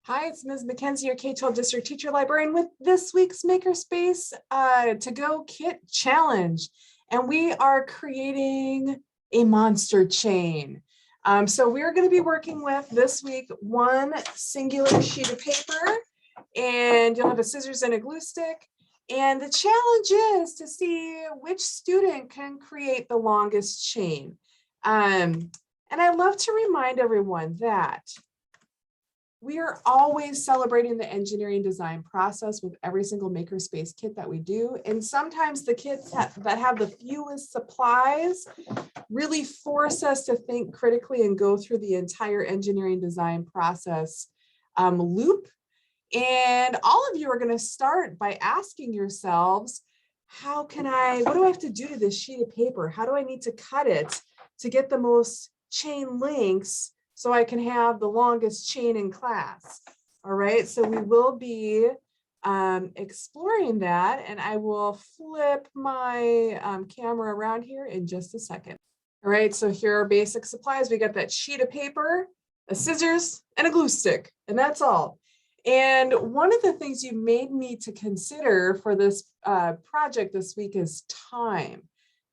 Hi, it's Ms. Mackenzie, your K-12 District Teacher Librarian with this week's Makerspace To Go Kit Challenge. And we are creating a monster chain. So we're going to be working with this week one singular sheet of paper, and you'll have a scissors and a glue stick. And the challenge is to see which student can create the longest chain. And I love to remind everyone that we are always celebrating the engineering design process with every single Makerspace kit that we do. And sometimes the kits that have the fewest supplies really force us to think critically and go through the entire engineering design process loop. And all of you are going to start by asking yourselves, what do I have to do to this sheet of paper? How do I need to cut it to get the most chain lengths so I can have the longest chain in class? All right, so we will be exploring that, and I will flip my camera around here in just a second. All right, so here are basic supplies. We got that sheet of paper, a scissors, and a glue stick, and that's all. And one of the things you made me to consider for this project this week is time,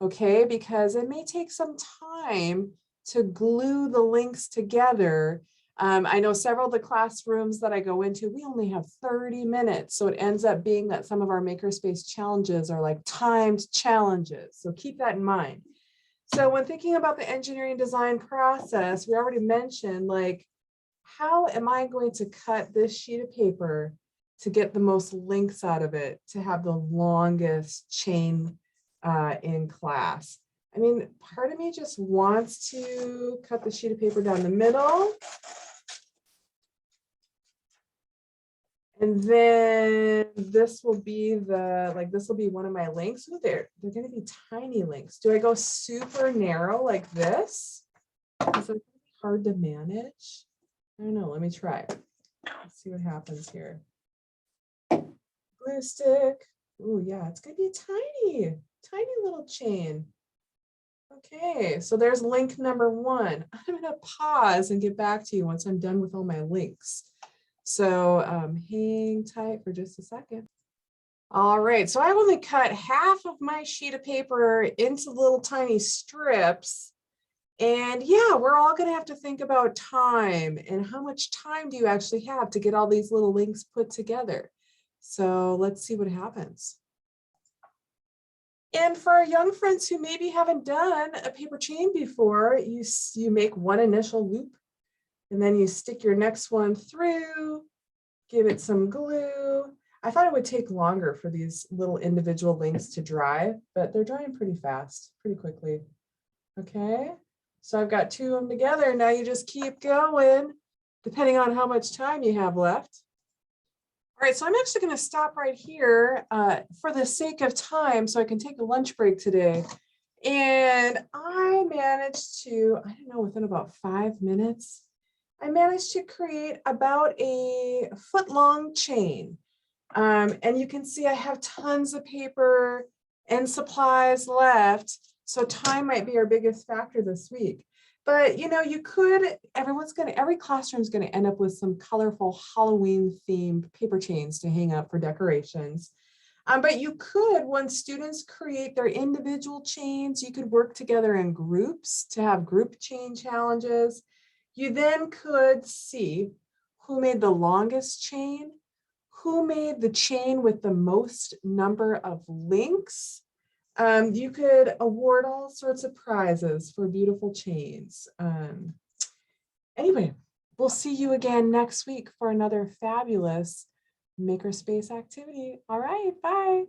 okay? Because it may take some time to glue the links together. I know several of the classrooms that I go into, we only have 30 minutes. So it ends up being that some of our Makerspace challenges are like timed challenges. So keep that in mind. So when thinking about the engineering design process, we already mentioned, like, how am I going to cut this sheet of paper to get the most links out of it, to have the longest chain in class? I mean, part of me just wants to cut the sheet of paper down the middle. And then this will be this will be one of my links. Ooh, they're going to be tiny links. Do I go super narrow like this? Is it hard to manage? I don't know. Let me try. Let's see what happens here. Glue stick. Oh yeah, it's going to be a tiny little chain. Okay, so there's link number one. I'm going to pause and get back to you once I'm done with all my links. So hang tight for just a second. All right, so I only cut half of my sheet of paper into little tiny strips. And yeah, we're all going to have to think about time and how much time do you actually have to get all these little links put together. So let's see what happens. And for our young friends who maybe haven't done a paper chain before, you make one initial loop, and then you stick your next one through, give it some glue. I thought it would take longer for these little individual links to dry, but they're drying pretty fast, pretty quickly. Okay, so I've got two of them together. Now you just keep going, depending on how much time you have left. All right, so I'm actually going to stop right here for the sake of time so I can take a lunch break today. And I managed to, I don't know, within about 5 minutes, I managed to create about a foot-long chain. And you can see I have tons of paper and supplies left. So time might be our biggest factor this week. But you know, every classroom is going to end up with some colorful Halloween themed paper chains to hang up for decorations. But you could, when students create their individual chains, you could work together in groups to have group chain challenges. You then could see who made the longest chain, who made the chain with the most number of links. You could award all sorts of prizes for beautiful chains. Anyway, we'll see you again next week for another fabulous Makerspace activity. All right, bye.